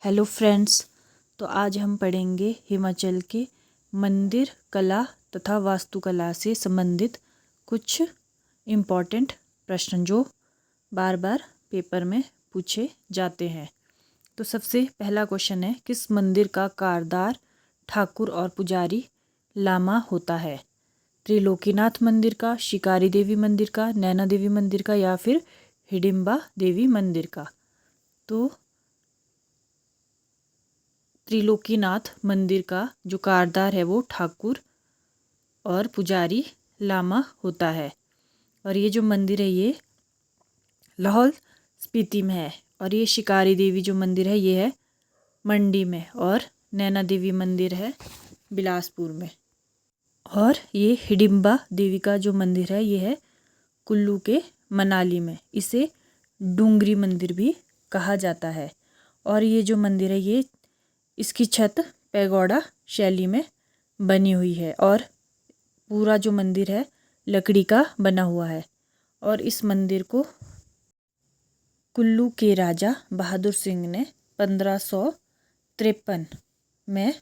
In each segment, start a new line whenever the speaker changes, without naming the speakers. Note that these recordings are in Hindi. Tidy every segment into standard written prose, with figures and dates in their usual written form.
Hello friends. तो आज हम पढ़ेंगे हिमाचल के मंदिर कला तथा वास्तुकला से संबंधित कुछ इम्पॉर्टेंट प्रश्न जो बार बार पेपर में पूछे जाते हैं। तो सबसे पहला क्वेश्चन है, किस मंदिर का कारदार ठाकुर और पुजारी लामा होता है? त्रिलोकीनाथ मंदिर का, शिकारी देवी मंदिर का, नैना देवी मंदिर का या फिर हिडिंबा देवी मंदिर का? तो त्रिलोकीनाथ मंदिर का जो कारदार है वो ठाकुर और पुजारी लामा होता है। और ये जो मंदिर है ये लाहौल स्पीति में है। और ये शिकारी देवी जो मंदिर है ये है मंडी में। और नैना देवी मंदिर है बिलासपुर में। और ये हिडिंबा देवी का जो मंदिर है ये है कुल्लू के मनाली में। इसे डूंगरी मंदिर भी कहा जाता है। और ये जो मंदिर है ये इसकी छत पैगोडा शैली में बनी हुई है और पूरा जो मंदिर है लकड़ी का बना हुआ है। और इस मंदिर को कुल्लू के राजा बहादुर सिंह ने 1553 में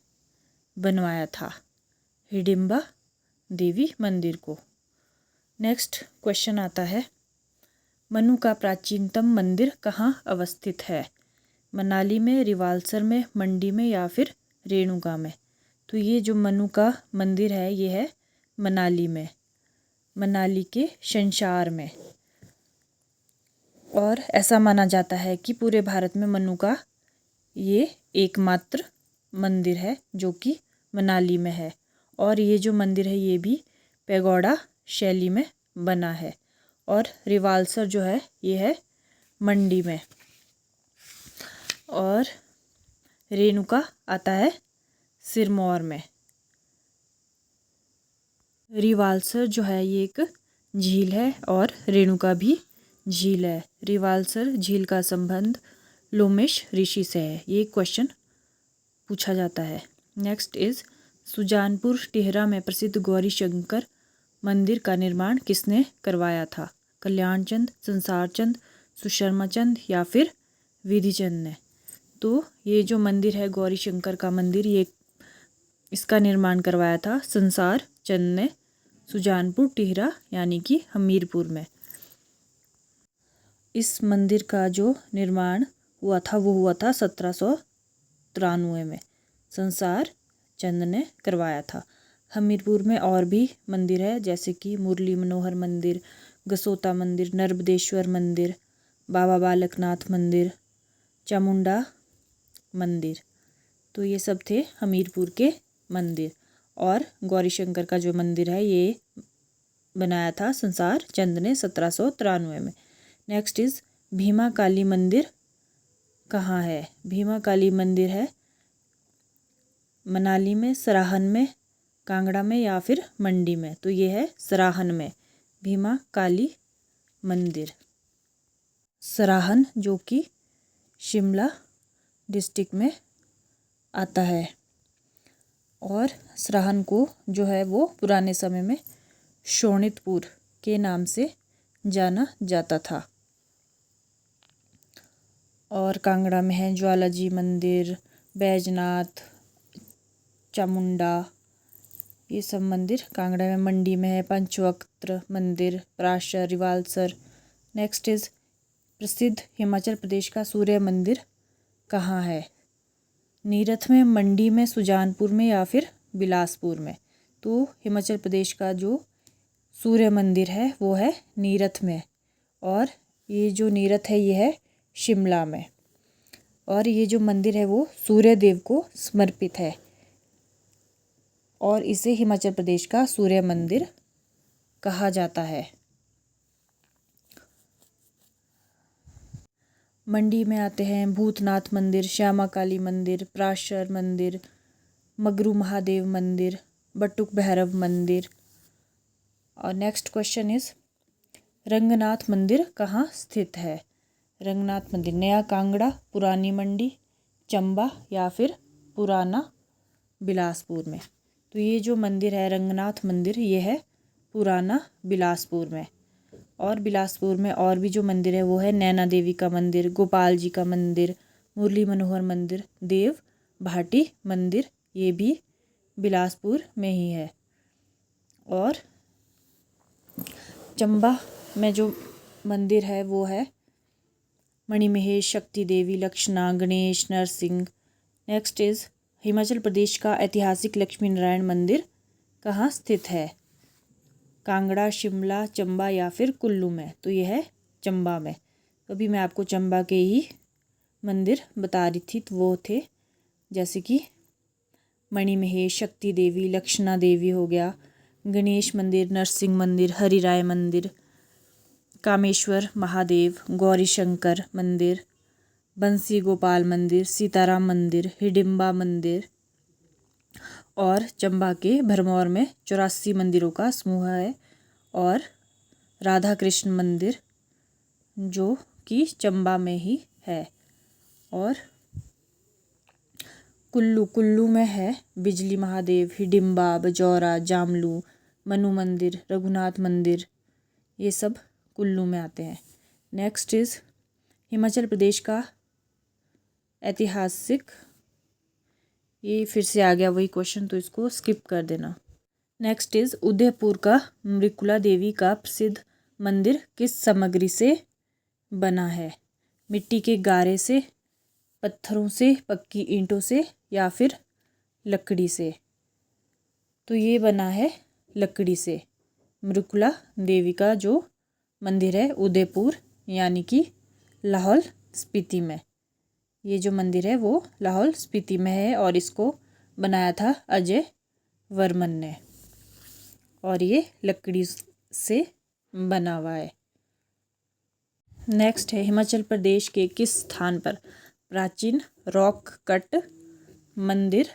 बनवाया था, हिडिंबा देवी मंदिर को। नेक्स्ट क्वेश्चन आता है, मनु का प्राचीनतम मंदिर कहाँ अवस्थित है? मनाली में, रिवाल्सर में, मंडी में या फिर रेणुका में? तो ये जो मनु का मंदिर है ये है मनाली में, मनाली के शंशार में। और ऐसा माना जाता है कि पूरे भारत में मनु का ये एकमात्र मंदिर है जो कि मनाली में है। और ये जो मंदिर है ये भी पैगोडा शैली में बना है। और रिवाल्सर जो है ये है मंडी में। और रेणुका आता है सिरमौर में। रिवाल्सर जो है ये एक झील है और रेणुका भी झील है। रिवाल्सर झील का संबंध लोमेश ऋषि से है। ये क्वेश्चन पूछा जाता है। नेक्स्ट इज, सुजानपुर टिहरा में प्रसिद्ध गौरी शंकर मंदिर का निर्माण किसने करवाया था? कल्याण चंद, संसार चंद, सुशर्मा चंद या फिर विधि चंद ने? तो ये जो मंदिर है गौरी शंकर का मंदिर ये इसका निर्माण करवाया था संसार चंद ने, सुजानपुर टिहरा यानी कि हमीरपुर में। इस मंदिर का जो निर्माण हुआ था वो हुआ था 1793 में, संसार चंद ने करवाया था। हमीरपुर में और भी मंदिर है जैसे कि मुरली मनोहर मंदिर, गसोता मंदिर, नर्मदेश्वर मंदिर, बाबा बालकनाथ मंदिर, चामुंडा मंदिर। तो ये सब थे हमीरपुर के मंदिर। और गौरी शंकर का जो मंदिर है ये बनाया था संसार चंद ने 1793 में। नेक्स्ट इज, भीमा काली मंदिर कहाँ है? भीमा काली मंदिर है मनाली में, सराहन में, कांगड़ा में या फिर मंडी में? तो ये है सराहन में भीमा काली मंदिर। सराहन जो कि शिमला डिस्ट्रिक्ट में आता है। और सराहन को जो है वो पुराने समय में शोणितपुर के नाम से जाना जाता था। और कांगड़ा में है ज्वालाजी मंदिर, बैजनाथ, चामुंडा, ये सब मंदिर कांगड़ा में। मंडी में है पंचवक्त्र मंदिर, पराशर, रिवाल्सर। नेक्स्ट इज, प्रसिद्ध हिमाचल प्रदेश का सूर्य मंदिर कहाँ है? नीरथ में, मंडी में, सुजानपुर में या फिर बिलासपुर में? तो हिमाचल प्रदेश का जो सूर्य मंदिर है वो है नीरथ में। और ये जो नीरथ है ये है शिमला में। और ये जो मंदिर है वो सूर्य देव को समर्पित है और इसे हिमाचल प्रदेश का सूर्य मंदिर कहा जाता है। मंडी में आते हैं भूतनाथ मंदिर, श्यामा काली मंदिर, पराशर मंदिर, मगरू महादेव मंदिर, बटुक भैरव मंदिर। और नेक्स्ट क्वेश्चन इज, रंगनाथ मंदिर कहाँ स्थित है? रंगनाथ मंदिर नया कांगड़ा, पुरानी मंडी, चंबा या फिर पुराना बिलासपुर में? तो ये जो मंदिर है रंगनाथ मंदिर ये है पुराना बिलासपुर में। और बिलासपुर में और भी जो मंदिर है वो है नैना देवी का मंदिर, गोपाल जी का मंदिर, मुरली मनोहर मंदिर, देव भाटी मंदिर, ये भी बिलासपुर में ही है। और चंबा में जो मंदिर है वो है मणिमहेश, शक्ति देवी, लक्षणा, गणेश, नरसिंह। नेक्स्ट इज हिमाचल प्रदेश का ऐतिहासिक लक्ष्मी नारायण मंदिर कहाँ स्थित है? कांगड़ा, शिमला, चंबा या फिर कुल्लू में? तो ये है चंबा में। अभी मैं आपको चंबा के ही मंदिर बता रही थी, तो वो थे जैसे कि मणिमहेश, शक्ति देवी, लक्षणा देवी हो गया, गणेश मंदिर, नरसिंह मंदिर, हरिराय मंदिर, कामेश्वर महादेव, गौरी शंकर मंदिर, बंसी गोपाल मंदिर, सीताराम मंदिर, हिडिंबा मंदिर। और चंबा के भरमौर में 84 मंदिरों का समूह है। और राधा कृष्ण मंदिर जो कि चंबा में ही है। और कुल्लू में है बिजली महादेव, हिडिंबा, बजौरा, जामलू, मनु मंदिर, रघुनाथ मंदिर, ये सब कुल्लू में आते हैं। नेक्स्ट इज हिमाचल प्रदेश का ऐतिहासिक, ये फिर से आ गया वही क्वेश्चन, तो इसको स्किप कर देना। नेक्स्ट इज उदयपुर का मृकुला देवी का प्रसिद्ध मंदिर किस सामग्री से बना है? मिट्टी के गारे से, पत्थरों से, पक्की ईंटों से या फिर लकड़ी से? तो ये बना है लकड़ी से। मृकुला देवी का जो मंदिर है उदयपुर यानी कि लाहौल स्पीति में, ये जो मंदिर है वो लाहौल स्पीति में है और इसको बनाया था अजय वर्मन ने और ये लकड़ी से बना हुआ है। नेक्स्ट है हिमाचल प्रदेश के किस स्थान पर प्राचीन रॉक कट मंदिर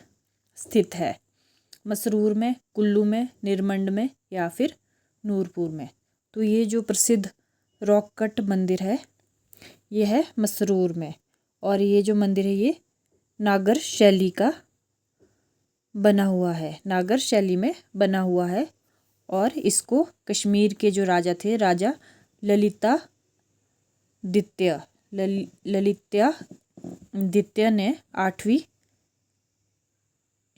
स्थित है? मसरूर में, कुल्लू में, निरमंड में या फिर नूरपुर में? तो ये जो प्रसिद्ध रॉक कट मंदिर है ये है मसरूर में। और ये जो मंदिर है ये नागर शैली का बना हुआ है, नागर शैली में बना हुआ है। और इसको कश्मीर के जो राजा थे, राजा ललित्यादित्य ने 8वीं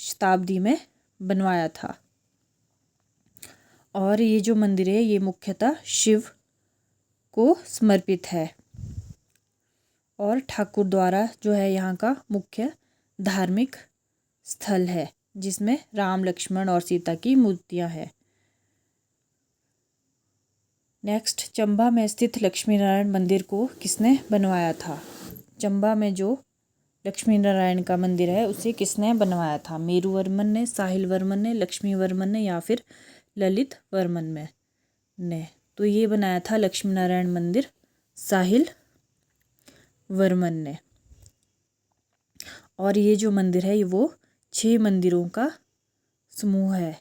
शताब्दी में बनवाया था। और ये जो मंदिर है ये मुख्यतः शिव को समर्पित है और ठाकुर द्वारा जो है यहाँ का मुख्य धार्मिक स्थल है जिसमें राम, लक्ष्मण और सीता की मूर्तियाँ हैं। नेक्स्ट, चंबा में स्थित लक्ष्मी नारायण मंदिर को किसने बनवाया था? चंबा में जो लक्ष्मी नारायण का मंदिर है उसे किसने बनवाया था? मेरू वर्मन ने, साहिल वर्मन ने, लक्ष्मी वर्मन ने या फिर ललित वर्मन ने? तो ये बनाया था लक्ष्मी नारायण मंदिर साहिल वर्मन ने। और ये जो मंदिर है वो 6 मंदिरों का समूह है।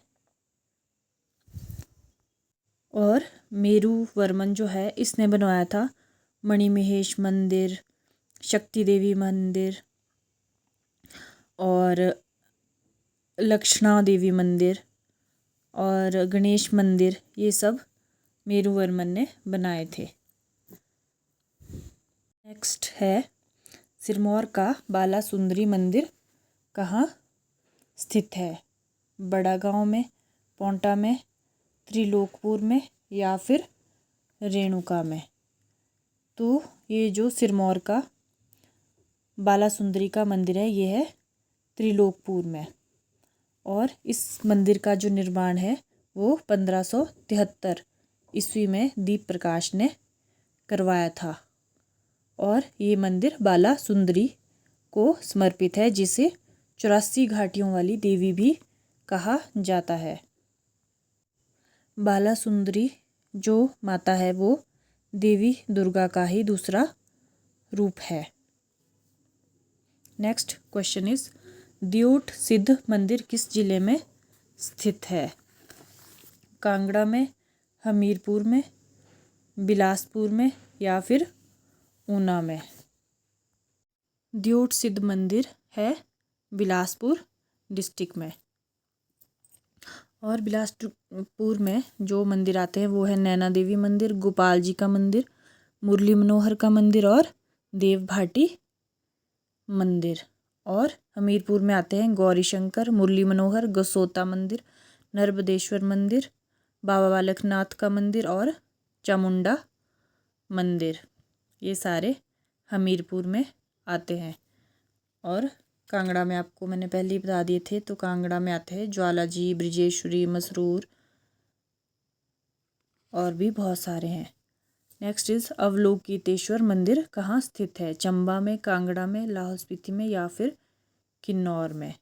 और मेरू वर्मन जो है इसने बनवाया था मणिमहेश मंदिर, शक्ति देवी मंदिर और लक्षणा देवी मंदिर और गणेश मंदिर, ये सब मेरू वर्मन ने बनाए थे। नेक्स्ट है सिरमौर का बाला सुंदरी मंदिर कहाँ स्थित है? बड़ा गांव में, पोंटा में, त्रिलोकपुर में या फिर रेणुका में? तो ये जो सिरमौर का बाला सुंदरी का मंदिर है ये है त्रिलोकपुर में। और इस मंदिर का जो निर्माण है वो 1573 ईस्वी में दीप प्रकाश ने करवाया था। और ये मंदिर बाला सुंदरी को समर्पित है जिसे 84 घाटियों वाली देवी भी कहा जाता है। बाला सुंदरी जो माता है वो देवी दुर्गा का ही दूसरा रूप है। नेक्स्ट क्वेश्चन इज दियोट सिद्ध मंदिर किस जिले में स्थित है? कांगड़ा में, हमीरपुर में, बिलासपुर में या फिर ऊना में? दियोट सिद्ध मंदिर है बिलासपुर डिस्ट्रिक्ट में। और बिलासपुर में जो मंदिर आते हैं वो है नैना देवी मंदिर, गोपाल जी का मंदिर, मुरली मनोहर का मंदिर और देव भाटी मंदिर। और हमीरपुर में आते हैं गौरी शंकर, मुरली मनोहर, गसोता मंदिर, नर्मदेश्वर मंदिर, बाबा बालकनाथ का मंदिर और चामुंडा मंदिर। ये सारे हमीरपुर में आते हैं। और कांगड़ा में आपको मैंने पहले ही बता दिए थे, तो कांगड़ा में आते हैं ज्वालाजी, ब्रिजेश्वरी, मसरूर और भी बहुत सारे हैं। नेक्स्ट इज अवलोकितेश्वर मंदिर कहाँ स्थित है? चंबा में, कांगड़ा में, लाहौल स्पीति में या फिर किन्नौर में?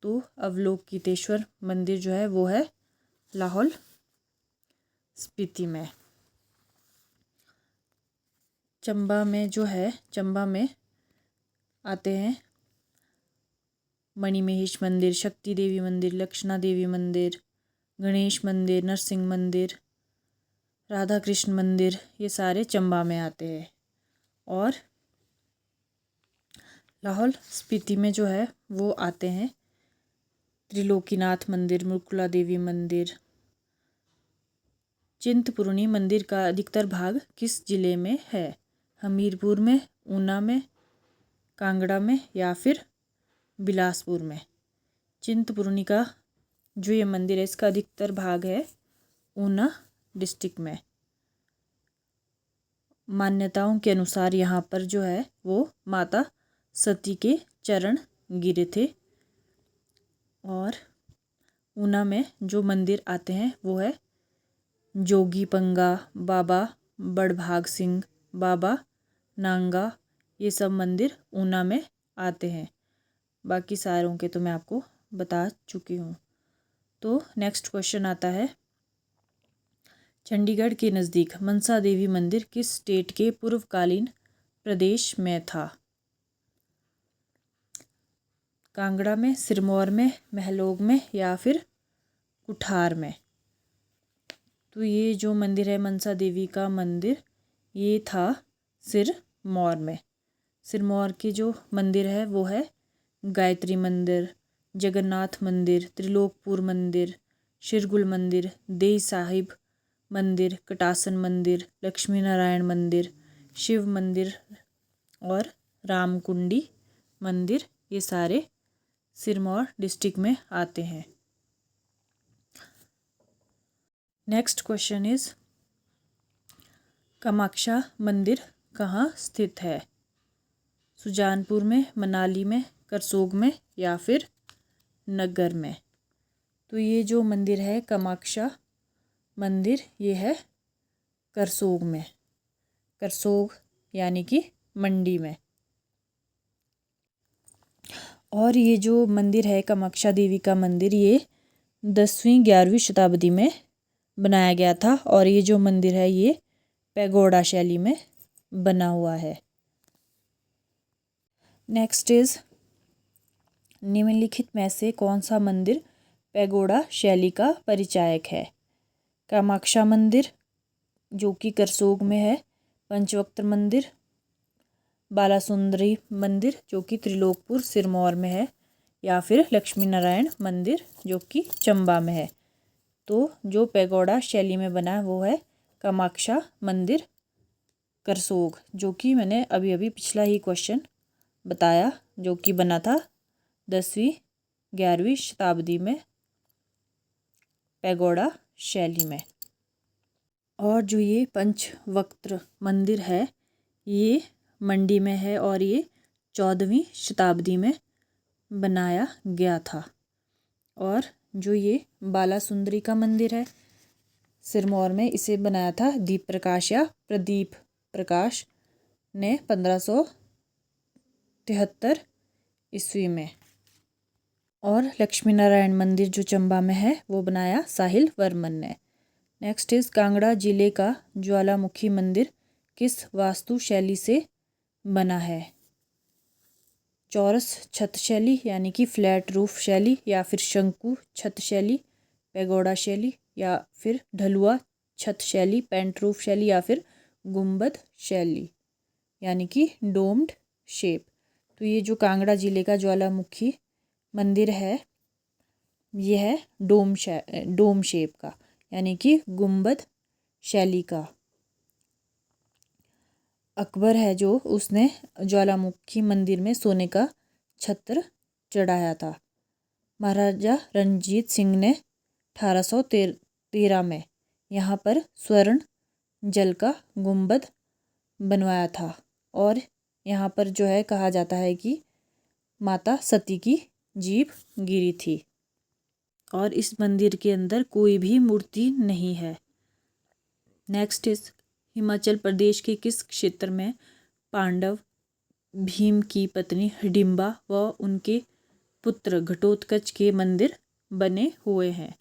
तो अवलोकितेश्वर मंदिर जो है वो है लाहौल स्पीति में। चंबा में जो है, चंबा में आते हैं मणिमहेश मंदिर, शक्ति देवी मंदिर, लक्षणा देवी मंदिर, गणेश मंदिर, नरसिंह मंदिर, राधा कृष्ण मंदिर, ये सारे चंबा में आते हैं। और लाहौल स्पीति में जो है वो आते हैं त्रिलोकीनाथ मंदिर, मुकुला देवी मंदिर। चिंतपूर्णी मंदिर का अधिकतर भाग किस जिले में है? हमीरपुर में, ऊना में, कांगड़ा में या फिर बिलासपुर में? चिंतपूर्णी का जो ये मंदिर है इसका अधिकतर भाग है ऊना डिस्ट्रिक्ट में। मान्यताओं के अनुसार यहाँ पर जो है वो माता सती के चरण गिरे थे। और ऊना में जो मंदिर आते हैं वो है जोगी पंगा, बाबा बड़भाग सिंह, बाबा नांगा, ये सब मंदिर ऊना में आते हैं। बाकी सारों के तो मैं आपको बता चुकी हूँ। तो नेक्स्ट क्वेश्चन आता है, चंडीगढ़ के नज़दीक मनसा देवी मंदिर किस स्टेट के पूर्वकालीन प्रदेश में था? कांगड़ा में, सिरमौर में, महलोग में या फिर कुठार में? तो ये जो मंदिर है मनसा देवी का मंदिर, ये था सिरमौर में। सिरमौर की जो मंदिर है वो है गायत्री मंदिर, जगन्नाथ मंदिर, त्रिलोकपुर मंदिर, शिरगुल मंदिर, देई साहिब मंदिर, कटासन मंदिर, लक्ष्मी नारायण मंदिर, शिव मंदिर और रामकुंडी मंदिर, ये सारे सिरमौर डिस्ट्रिक्ट में आते हैं। नेक्स्ट क्वेश्चन इज, कामाख्या मंदिर कहाँ स्थित है? सुजानपुर में, मनाली में, करसोग में या फिर नगर में? तो ये जो मंदिर है कामाख्या मंदिर, ये है करसोग में। करसोग यानी कि मंडी में। और ये जो मंदिर है कामाख्या देवी का मंदिर, ये 10वीं-11वीं शताब्दी में बनाया गया था। और ये जो मंदिर है ये पैगोडा शैली में बना हुआ है। नेक्स्ट इज, निम्नलिखित में से कौन सा मंदिर पैगोडा शैली का परिचायक है? कामाख्या मंदिर जो कि करसोग में है, पंचवक्त्र मंदिर, बालासुंदरी मंदिर जो कि त्रिलोकपुर सिरमौर में है या फिर लक्ष्मी नारायण मंदिर जो कि चंबा में है? तो जो पैगोडा शैली में बना है वो है कामाख्या मंदिर करसोग, जो कि मैंने अभी अभी पिछला ही क्वेश्चन बताया, जो कि बना था 10वीं-11वीं शताब्दी में पैगोडा शैली में। और जो ये पंचवक्त्र मंदिर है ये मंडी में है और ये 14वीं शताब्दी में बनाया गया था। और जो ये बालासुंदरी का मंदिर है सिरमौर में, इसे बनाया था दीप प्रकाश या प्रदीप प्रकाश ने 1573 ईस्वी में। और लक्ष्मी नारायण मंदिर जो चंबा में है वो बनाया साहिल वर्मन ने। नेक्स्ट इज, कांगड़ा जिले का ज्वालामुखी मंदिर किस वास्तु शैली से बना है? चौरस छत शैली यानी कि फ्लैट रूफ शैली या फिर शंकु छत शैली पैगोडा शैली या फिर ढलुआ छत शैली पेंट रूफ शैली या फिर गुंबद शैली यानी कि डोम्ड शेप? तो ये जो कांगड़ा जिले का ज्वालामुखी मंदिर है ये है डोम शेप का यानी कि गुंबद शैली का। अकबर है जो उसने ज्वालामुखी मंदिर में सोने का छत्र चढ़ाया था। महाराजा रणजीत सिंह ने 1813 में यहाँ पर स्वर्ण जल का गुंबद बनवाया था और यहाँ पर जो है कहा जाता है कि माता सती की जीभ गिरी थी और इस मंदिर के अंदर कोई भी मूर्ति नहीं है। नेक्स्ट इज हिमाचल प्रदेश के किस क्षेत्र में पांडव भीम की पत्नी हिडिंबा व उनके पुत्र घटोत्कच के मंदिर बने हुए हैं?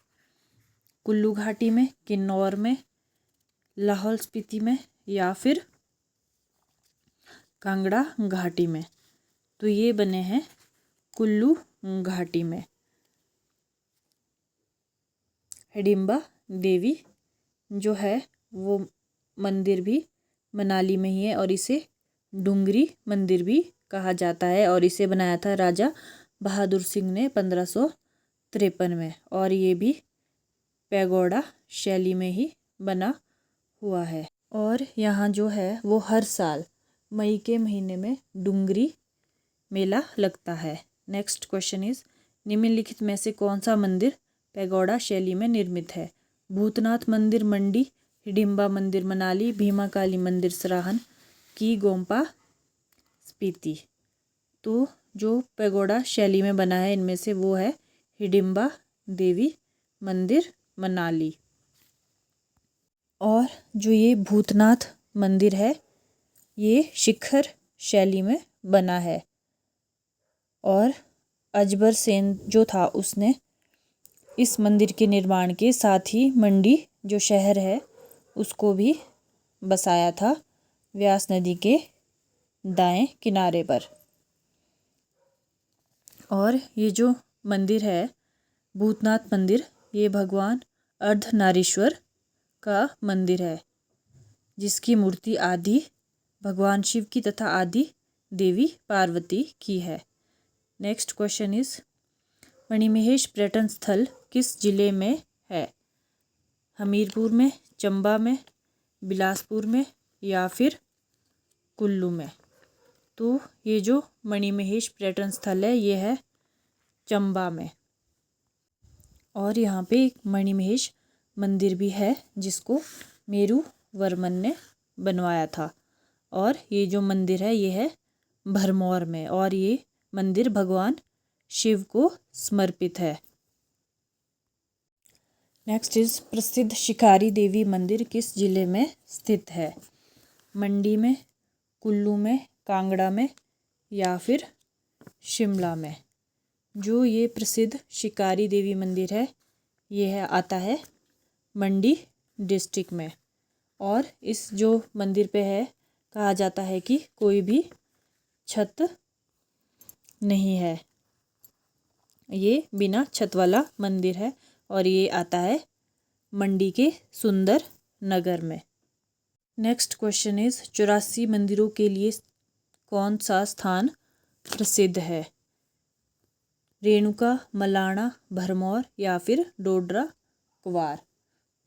कुल्लू घाटी में, किन्नौर में, लाहौल स्पीति में या फिर कांगड़ा घाटी में? तो ये बने हैं कुल्लू घाटी में। हिडिंबा देवी जो है वो मंदिर भी मनाली में ही है और इसे डूंगरी मंदिर भी कहा जाता है और इसे बनाया था राजा बहादुर सिंह ने 1553 में और ये भी पैगोडा शैली में ही बना हुआ है। और यहाँ जो है वो हर साल मई के महीने में डूंगरी मेला लगता है। नेक्स्ट क्वेश्चन इज निम्नलिखित में से कौन सा मंदिर पैगोडा शैली में निर्मित है? भूतनाथ मंदिर मंडी, हिडिंबा मंदिर मनाली, भीमा काली मंदिर सराहन की गोम्पा स्पीति। तो जो पैगोडा शैली में बना है इनमें से वो है हिडिंबा देवी मंदिर मनाली। और जो ये भूतनाथ मंदिर है ये शिखर शैली में बना है और अजबर सेन जो था उसने इस मंदिर के निर्माण के साथ ही मंडी जो शहर है उसको भी बसाया था व्यास नदी के दाएं किनारे पर। और ये जो मंदिर है भूतनाथ मंदिर ये भगवान अर्धनारीश्वर का मंदिर है जिसकी मूर्ति आदि भगवान शिव की तथा आदि देवी पार्वती की है। नेक्स्ट क्वेश्चन इज मणिमहेश पर्यटन स्थल किस जिले में है? हमीरपुर में, चंबा में, बिलासपुर में या फिर कुल्लू में? तो ये जो मणिमहेश पर्यटन स्थल है ये है चंबा में और यहाँ पे एक मणिमहेश मंदिर भी है जिसको मेरू वर्मन ने बनवाया था और ये जो मंदिर है ये है भरमौर में और ये मंदिर भगवान शिव को समर्पित है। नेक्स्ट इज प्रसिद्ध शिकारी देवी मंदिर किस जिले में स्थित है? मंडी में, कुल्लू में, कांगड़ा में या फिर शिमला में? जो ये प्रसिद्ध शिकारी देवी मंदिर है ये है आता है मंडी डिस्ट्रिक्ट में और इस जो मंदिर पे है कहा जाता है कि कोई भी छत नहीं है, ये बिना छत वाला मंदिर है और ये आता है मंडी के सुंदर नगर में। नेक्स्ट क्वेश्चन इज 84 मंदिरों के लिए कौन सा स्थान प्रसिद्ध है? रेणुका, मलाना, भरमौर या फिर डोडरा कुवार?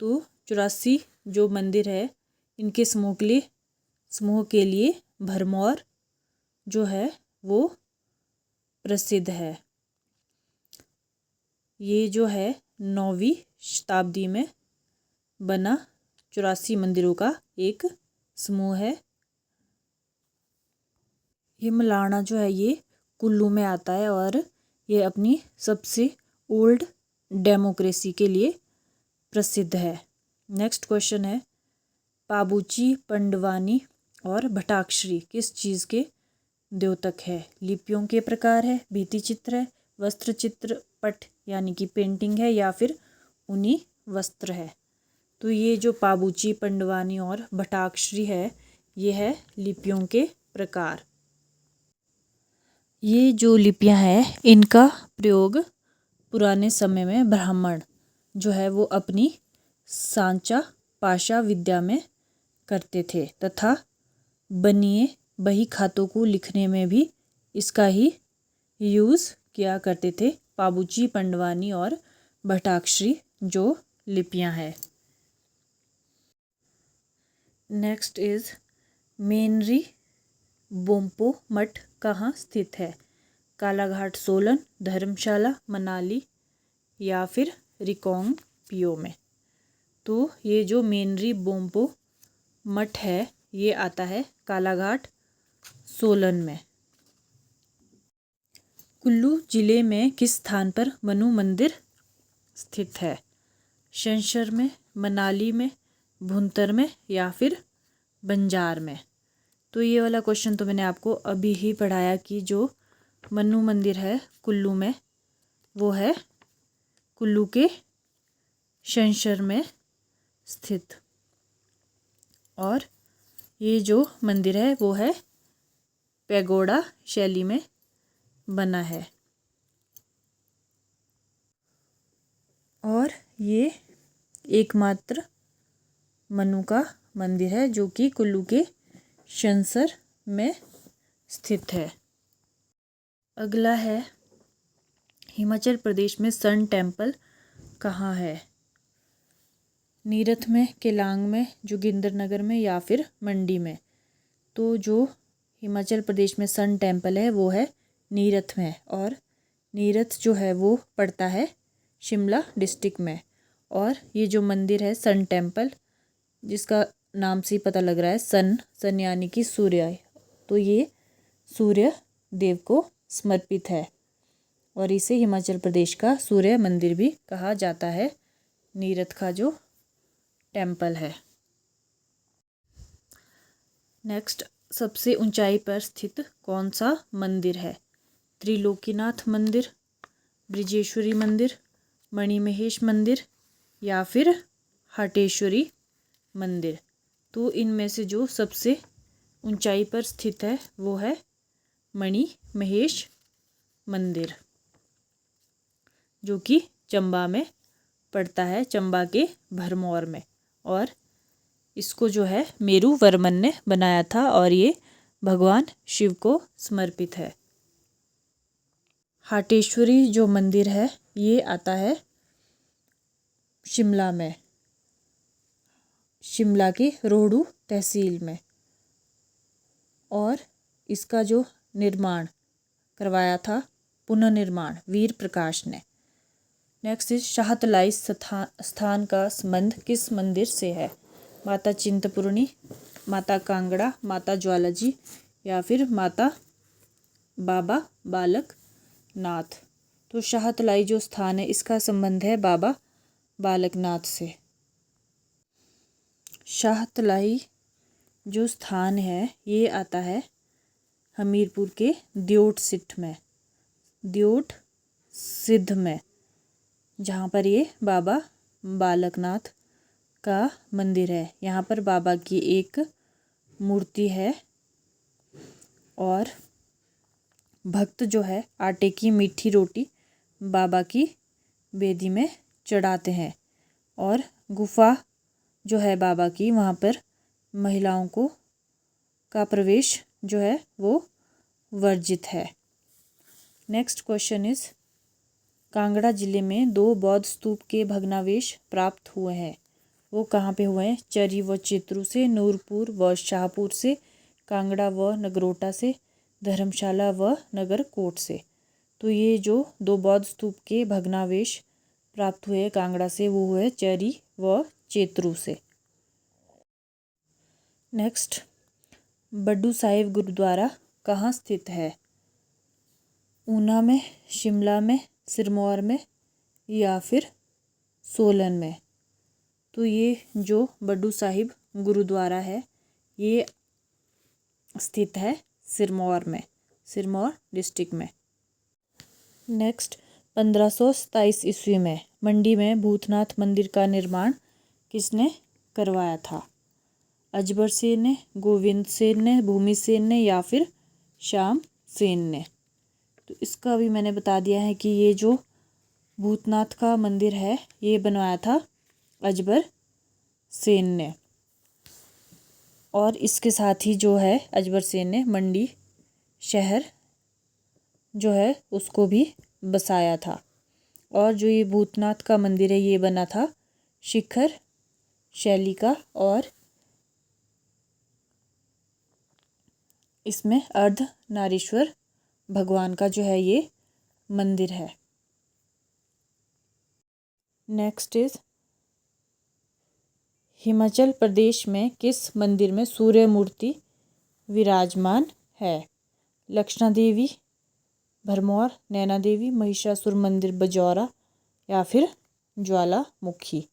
तो 84 जो मंदिर है इनके समूह के लिए भरमौर जो है वो प्रसिद्ध है। ये जो है 9वीं शताब्दी में बना 84 मंदिरों का एक समूह है। ये मलाना जो है ये कुल्लू में आता है और ये अपनी सबसे ओल्ड डेमोक्रेसी के लिए प्रसिद्ध है। नेक्स्ट क्वेश्चन है पाबूची, पंडवानी और भटाक्षरी किस चीज़ के द्योतक है? लिपियों के प्रकार है, भित्ति चित्र है, वस्त्र चित्र पट यानी कि पेंटिंग है या फिर ऊनी वस्त्र है? तो ये जो पाबूची, पंडवानी और भटाक्षरी है ये है लिपियों के प्रकार। ये जो लिपियां हैं इनका प्रयोग पुराने समय में ब्राह्मण जो है वो अपनी सांचा पाशा विद्या में करते थे तथा बनिए बही खातों को लिखने में भी इसका ही यूज़ किया करते थे। पाबूची, पंडवानी और भटाक्षरी जो लिपियां हैं। नेक्स्ट इज मेनरी बोम्पो मठ कहाँ स्थित है? कालाघाट सोलन, धर्मशाला, मनाली या फिर रिकांगपिओ में। तो ये जो मेनरी बोम्पो मठ है ये आता है कालाघाट सोलन में। कुल्लू जिले में किस स्थान पर मनु मंदिर स्थित है? शंशर में, मनाली में, भुंतर में या फिर बंजार में। तो ये वाला क्वेश्चन तो मैंने आपको अभी ही पढ़ाया कि जो मनु मंदिर है कुल्लू में वो है कुल्लू के शंशर में स्थित। और ये जो मंदिर है वो है पैगोडा शैली में बना है। और ये एकमात्र मनु का मंदिर है जो कि कुल्लू के शंसर में स्थित है। अगला है हिमाचल प्रदेश में सन टेम्पल कहाँ है? नीरथ में, केलांग में, जोगिंद्रनगर में या फिर मंडी में। तो जो हिमाचल प्रदेश में सन टेम्पल है वो है नीरथ में। और नीरथ जो है वो पड़ता है शिमला डिस्ट्रिक्ट में। और ये जो मंदिर है सन टेम्पल, जिसका नाम से ही पता लग रहा है सन यानी कि सूर्य, तो ये सूर्य देव को समर्पित है और इसे हिमाचल प्रदेश का सूर्य मंदिर भी कहा जाता है, नीरथ का जो टेम्पल है। नेक्स्ट, सबसे ऊंचाई पर स्थित कौन सा मंदिर है? त्रिलोकीनाथ मंदिर, ब्रिजेश्वरी मंदिर, मणिमहेश मंदिर या फिर हाटेश्वरी मंदिर। तो इनमें से जो सबसे ऊंचाई पर स्थित है वो है मणिमहेश मंदिर, जो कि चंबा में पड़ता है, चंबा के भरमौर में। और इसको जो है मेरू वर्मन ने बनाया था और ये भगवान शिव को समर्पित है। हाटेश्वरी जो मंदिर है ये आता है शिमला में, शिमला की रोहडू तहसील में। और इसका जो निर्माण करवाया था, पुनर्निर्माण, वीर प्रकाश ने। नेक्स्ट इज शाहतलाई स्थान का संबंध किस मंदिर से है? माता चिंतपूर्णी, माता कांगड़ा, माता ज्वालाजी या फिर माता बाबा बालक नाथ। तो शाहतलाई जो स्थान है इसका संबंध है बाबा बालकनाथ से। शाहतलाई जो स्थान है ये आता है हमीरपुर के दियोट सिद्ध में, जहाँ पर ये बाबा बालकनाथ का मंदिर है। यहाँ पर बाबा की एक मूर्ति है और भक्त जो है आटे की मीठी रोटी बाबा की वेदी में चढ़ाते हैं। और गुफा जो है बाबा की, वहाँ पर महिलाओं को का प्रवेश जो है वो वर्जित है। नेक्स्ट क्वेश्चन इज कांगड़ा जिले में 2 बौद्ध स्तूप के भग्नावशेष प्राप्त हुए हैं, वो कहाँ पे हुए हैं? चरी व चेत्रू से, नूरपुर व शाहपुर से, कांगड़ा व नगरोटा से, धर्मशाला व नगरकोट से। तो ये जो 2 बौद्ध स्तूप के भग्नावशेष प्राप्त हुए कांगड़ा से वो हुए चरी व चेत्रू से। नेक्स्ट, बड्डू साहिब गुरुद्वारा कहाँ स्थित है? ऊना में, शिमला में, सिरमौर में या फिर सोलन में। तो ये जो बड्डू साहिब गुरुद्वारा है ये स्थित है सिरमौर में, सिरमौर डिस्ट्रिक्ट में। नेक्स्ट, 1527 ईस्वी में मंडी में भूतनाथ मंदिर का निर्माण किसने करवाया था? अजबर सेन ने, गोविंद सेन ने, भूमि सेन ने या फिर श्याम सेन ने। तो इसका भी मैंने बता दिया है कि ये जो भूतनाथ का मंदिर है ये बनवाया था अजबर सेन ने। और इसके साथ ही जो है अजबर सेन ने मंडी शहर जो है उसको भी बसाया था। और जो ये भूतनाथ का मंदिर है ये बना था शिखर शैली का और इसमें अर्धनारीश्वर भगवान का जो है ये मंदिर है। नेक्स्ट इज हिमाचल प्रदेश में किस मंदिर में सूर्य मूर्ति विराजमान है? लक्षणा देवी, भरमौर, नैना देवी, महिषासुर मंदिर बजौरा या फिर ज्वालामुखी।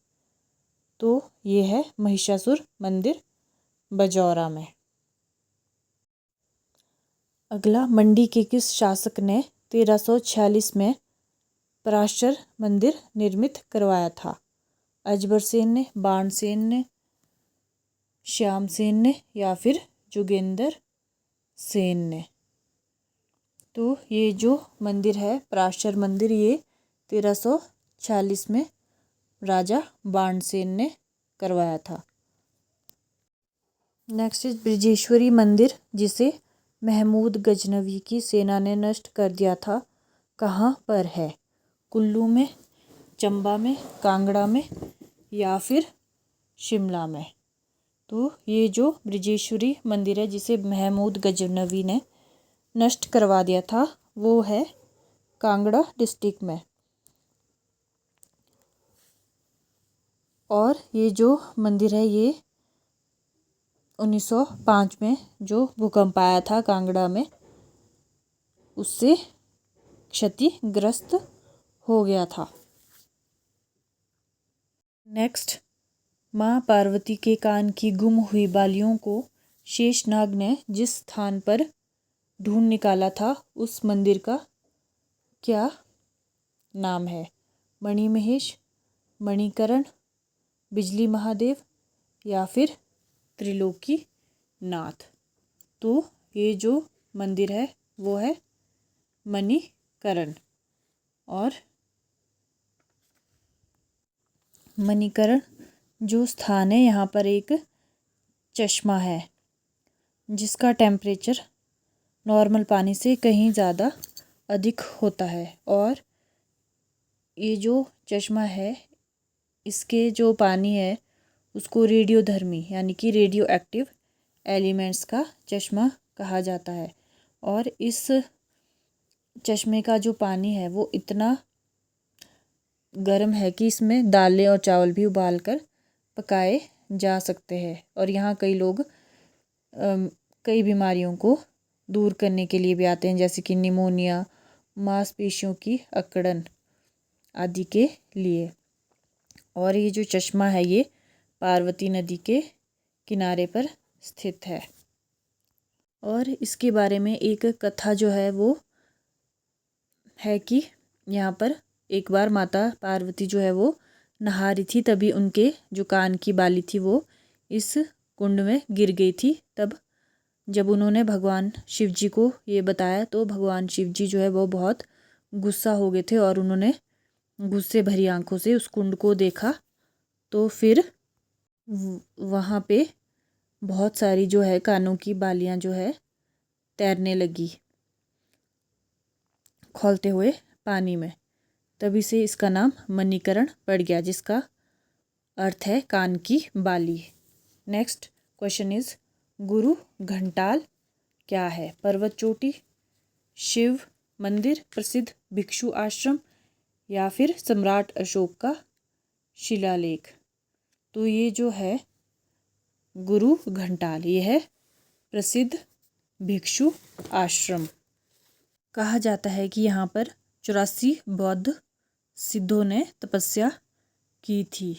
तो ये है महिषासुर मंदिर बजौरा में। अगला, मंडी के किस शासक ने 1346 में पराशर मंदिर निर्मित करवाया था? अजबरसेन ने, बाणसेन ने, श्यामसेन ने या फिर जोगेंद्र सेन ने। तो ये जो मंदिर है पराशर मंदिर, ये 1346 में राजा बाणसेन ने करवाया था। नेक्स्ट इज ब्रजेश्वरी मंदिर, जिसे महमूद गजनवी की सेना ने नष्ट कर दिया था, कहाँ पर है? कुल्लू में, चंबा में, कांगड़ा में या फिर शिमला में। तो ये जो ब्रजेश्वरी मंदिर है जिसे महमूद गजनवी ने नष्ट करवा दिया था, वो है कांगड़ा डिस्ट्रिक्ट में। और ये जो मंदिर है ये 1905 में जो भूकंप आया था कांगड़ा में, उससे क्षतिग्रस्त हो गया था। नेक्स्ट, माँ पार्वती के कान की गुम हुई बालियों को शेषनाग ने जिस स्थान पर ढूंढ निकाला था, उस मंदिर का क्या नाम है? मणिमहेश, मणिकरण, बिजली महादेव या फिर त्रिलोकी नाथ। तो ये जो मंदिर है वो है मणिकरण। और मणिकरण जो स्थान है, यहाँ पर एक चश्मा है जिसका टेम्परेचर नॉर्मल पानी से कहीं ज़्यादा अधिक होता है। और ये जो चश्मा है, इसके जो पानी है उसको रेडियोधर्मी यानी कि रेडियो एक्टिव एलिमेंट्स का चश्मा कहा जाता है। और इस चश्मे का जो पानी है वो इतना गर्म है कि इसमें दालें और चावल भी उबाल कर पकाए जा सकते हैं। और यहाँ कई लोग कई बीमारियों को दूर करने के लिए भी आते हैं, जैसे कि निमोनिया, मांसपेशियों की अकड़न आदि के लिए। और ये जो चश्मा है ये पार्वती नदी के किनारे पर स्थित है। और इसके बारे में एक कथा जो है वो है कि यहाँ पर एक बार माता पार्वती जो है वो नहा रही थी, तभी उनके जो कान की बाली थी वो इस कुंड में गिर गई थी। तब जब उन्होंने भगवान शिव जी को ये बताया तो भगवान शिव जी जो है वो बहुत गुस्सा हो गए थे और उन्होंने गुस्से भरी आंखों से उस कुंड को देखा। तो फिर वहाँ पे बहुत सारी जो है कानों की बालियाँ जो है तैरने लगी खौलते हुए पानी में। तभी से इसका नाम मणिकरण पड़ गया, जिसका अर्थ है कान की बाली। नेक्स्ट क्वेश्चन इज, गुरु घंटाल क्या है? पर्वत चोटी, शिव मंदिर, प्रसिद्ध भिक्षु आश्रम या फिर सम्राट अशोक का शिलालेख। तो ये जो है गुरु घंटाल, ये है प्रसिद्ध भिक्षु आश्रम। कहा जाता है कि यहाँ पर 84 बौद्ध सिद्धों ने तपस्या की थी।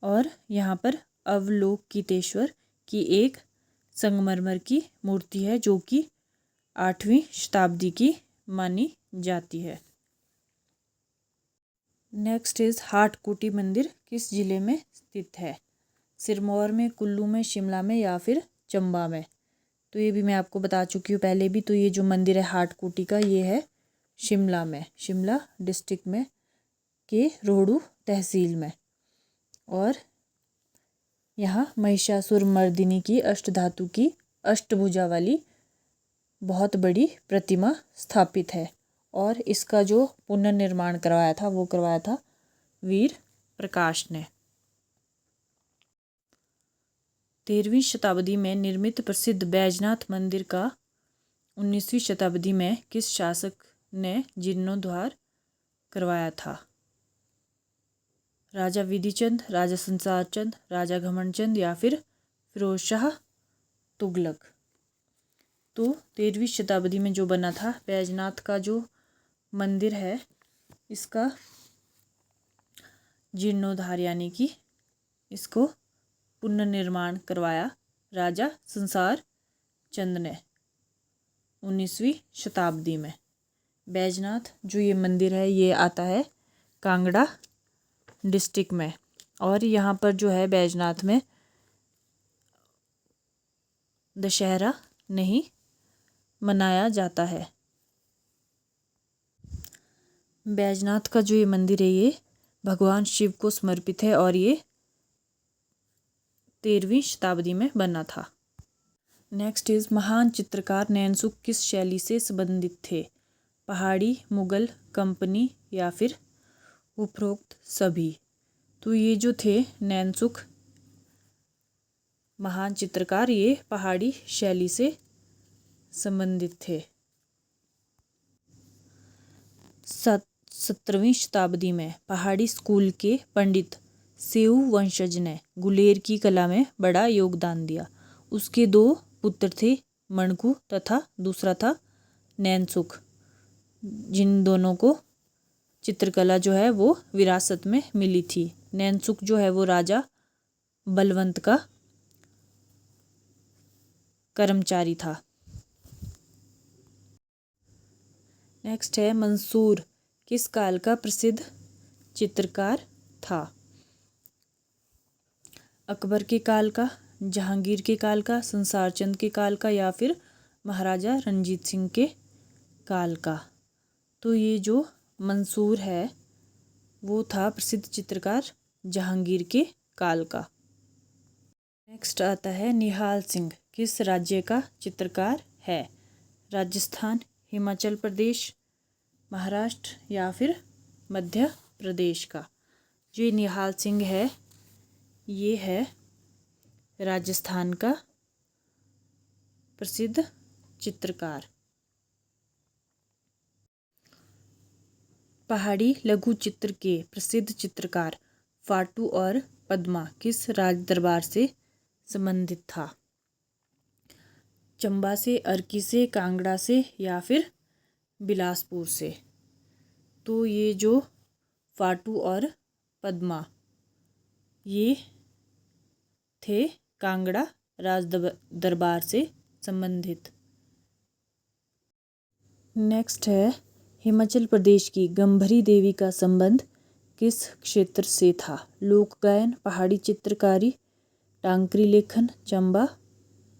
और यहाँ पर अवलोकितेश्वर की एक संगमरमर की मूर्ति है जो कि 8वीं शताब्दी की मानी जाती है। नेक्स्ट इज, हाटकोटी मंदिर किस जिले में स्थित है? सिरमौर में, कुल्लू में, शिमला में या फिर चंबा में। तो ये भी मैं आपको बता चुकी हूँ पहले भी। तो ये जो मंदिर है हाटकोटी का, ये है शिमला में, शिमला डिस्ट्रिक्ट में के रोहड़ू तहसील में। और यहाँ महिषासुर मर्दिनी की अष्टधातु की अष्टभुजा वाली बहुत बड़ी प्रतिमा स्थापित है। और इसका जो पुनर्निर्माण करवाया था वो करवाया था वीर प्रकाश ने। 13वीं शताब्दी में निर्मित प्रसिद्ध बैजनाथ मंदिर का 19वीं शताब्दी में किस शासक ने जीर्णोद्धार करवाया था? राजा विधिचंद, राजा संसार चंद, राजा घमंड चंद या फिर फिरोज शाह तुगलक? तो 13वीं शताब्दी में जो बना था बैजनाथ का जो मंदिर है, इसका जीर्णोद्धार यानी कि इसको पुनर्निर्माण करवाया राजा संसार चंद ने 19वीं शताब्दी में। बैजनाथ जो ये मंदिर है ये आता है कांगड़ा डिस्ट्रिक्ट में, और यहाँ पर जो है बैजनाथ में दशहरा नहीं मनाया जाता है। बैजनाथ का जो ये मंदिर है ये भगवान शिव को समर्पित है और ये 13वीं शताब्दी में बना था। नेक्स्ट इज महान चित्रकार नैनसुख किस शैली से संबंधित थे? पहाड़ी, मुगल, कंपनी या फिर उपरोक्त सभी? तो ये जो थे नैनसुख महान चित्रकार, ये पहाड़ी शैली से संबंधित थे। 17वीं शताब्दी में पहाड़ी स्कूल के पंडित सेऊ वंशज ने गुलेर की कला में बड़ा योगदान दिया। उसके 2 पुत्र थे, मणकू तथा दूसरा था नैनसुख, जिन दोनों को चित्रकला जो है वो विरासत में मिली थी। नैनसुख जो है वो राजा बलवंत का कर्मचारी था। नेक्स्ट है मंसूर किस काल का प्रसिद्ध चित्रकार था? अकबर के काल का, जहांगीर के काल का, संसार चंद के काल का या फिर महाराजा रणजीत सिंह के काल का? तो ये जो मंसूर है वो था प्रसिद्ध चित्रकार जहांगीर के काल का। नेक्स्ट आता है निहाल सिंह किस राज्य का चित्रकार है? राजस्थान, हिमाचल प्रदेश, महाराष्ट्र या फिर मध्य प्रदेश का? जो निहाल सिंह है ये है राजस्थान का प्रसिद्ध चित्रकार। पहाड़ी लघु चित्र के प्रसिद्ध चित्रकार फाटू और पद्मा किस राज दरबार से संबंधित था? चंबा से, अर्की से, कांगड़ा से या फिर बिलासपुर से? तो ये जो फाटू और पद्मा ये थे कांगड़ा राज दरबार से संबंधित। नेक्स्ट है हिमाचल प्रदेश की गंभरी देवी का संबंध किस क्षेत्र से था? लोक गायन, पहाड़ी चित्रकारी, टांकरी लेखन, चंबा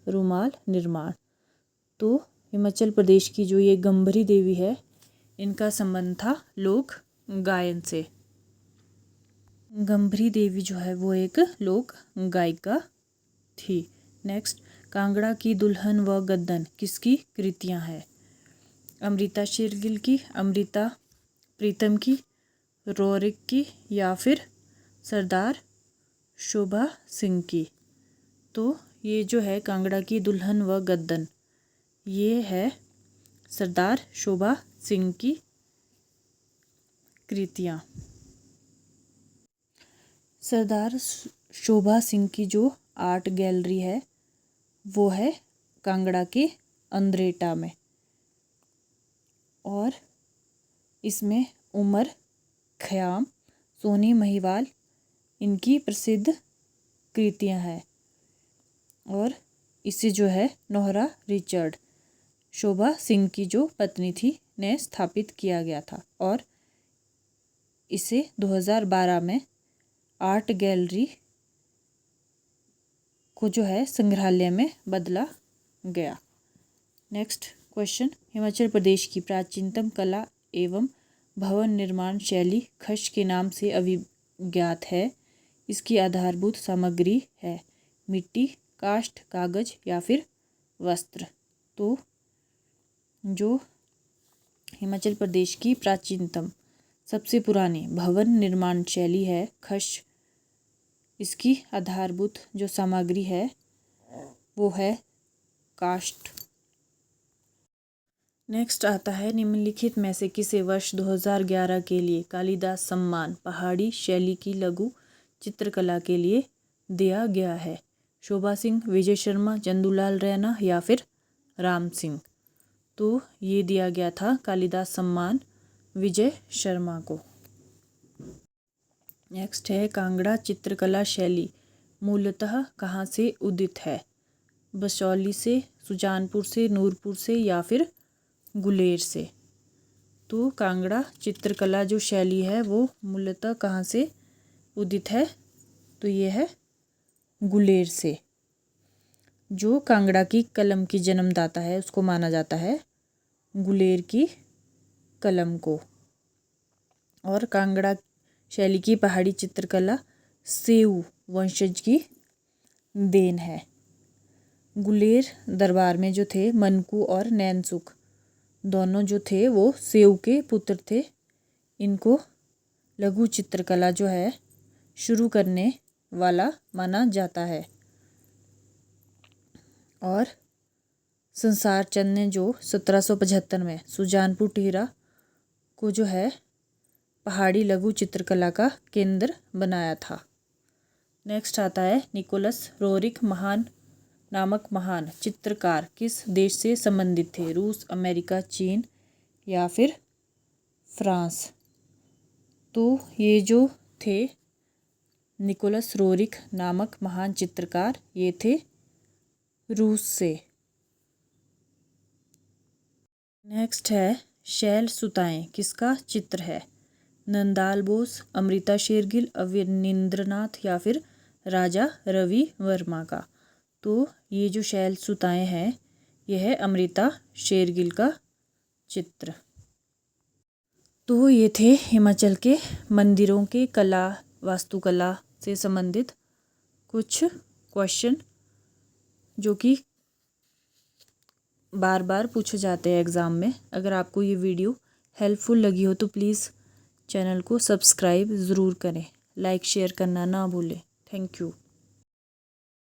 रुमाल निर्माण? तो हिमाचल प्रदेश की जो ये गंभरी देवी है इनका संबंध था लोक गायन से। गंभरी देवी जो है वो एक लोक गायिका थी। नेक्स्ट, कांगड़ा की दुल्हन व गद्दन किसकी कृतियां हैं? अमृता शेरगिल की, अमृता प्रीतम की, रोरिक की या फिर सरदार शोभा सिंह की? तो ये जो है कांगड़ा की दुल्हन व गद्दन ये है सरदार शोभा सिंह की कृतियाँ। सरदार शोभा सिंह की जो आर्ट गैलरी है वो है कांगड़ा के अंद्रेटा में, और इसमें उमर खयाम, सोनी महिवाल इनकी प्रसिद्ध कृतियाँ हैं, और इसे जो है नोहरा रिचर्ड शोभा सिंह की जो पत्नी थी ने स्थापित किया गया था, और इसे 2012 में आर्ट गैलरी को जो है संग्रहालय में बदला गया। नेक्स्ट क्वेश्चन, हिमाचल प्रदेश की प्राचीनतम कला एवं भवन निर्माण शैली खश के नाम से अभिज्ञात है। इसकी आधारभूत सामग्री है मिट्टी, काष्ठ, कागज या फिर वस्त्र? तो जो हिमाचल प्रदेश की प्राचीनतम सबसे पुरानी भवन निर्माण शैली है खश, इसकी आधारभूत जो सामग्री है वो है काष्ठ। नेक्स्ट आता है निम्नलिखित में से किसे वर्ष 2011 के लिए कालिदास सम्मान पहाड़ी शैली की लघु चित्रकला के लिए दिया गया है? शोभा सिंह, विजय शर्मा, चंदूलाल रैना या फिर राम सिंह? तो ये दिया गया था कालिदास सम्मान विजय शर्मा को। नेक्स्ट है कांगड़ा चित्रकला शैली मूलतः कहाँ से उदित है? बसौली से, सुजानपुर से, नूरपुर से या फिर गुलेर से? तो कांगड़ा चित्रकला जो शैली है वो मूलतः कहाँ से उदित है? तो ये है गुलेर से। जो कांगड़ा की कलम की जन्मदाता है उसको माना जाता है गुलेर की कलम को। और कांगड़ा शैली की पहाड़ी चित्रकला सेऊ वंशज की देन है। गुलेर दरबार में जो थे मनकू और नैनसुख दोनों जो थे वो सेऊ के पुत्र थे। इनको लघु चित्रकला जो है शुरू करने वाला माना जाता है। और संसार चंद ने जो 1775 में सुजानपुर टिहरा को जो है पहाड़ी लघु चित्रकला का केंद्र बनाया था। नेक्स्ट आता है निकोलस रोरिक नामक महान चित्रकार किस देश से संबंधित थे? रूस, अमेरिका, चीन या फिर फ्रांस? तो ये जो थे निकोलस रोरिक नामक महान चित्रकार ये थे रूस से। नेक्स्ट है शैल सुताएं किसका चित्र है? नंदाल बोस, अमृता शेरगिल, अवनींद्रनाथ या फिर राजा रवि वर्मा का? तो ये जो शैल सुताएं हैं यह है अमृता शेरगिल का चित्र। तो ये थे हिमाचल के मंदिरों के कला वास्तुकला से संबंधित कुछ क्वेश्चन जो कि बार बार पूछे जाते हैं एग्ज़ाम में। अगर आपको ये वीडियो हेल्पफुल लगी हो तो प्लीज़ चैनल को सब्सक्राइब ज़रूर करें, लाइक शेयर करना ना भूलें। Thank you.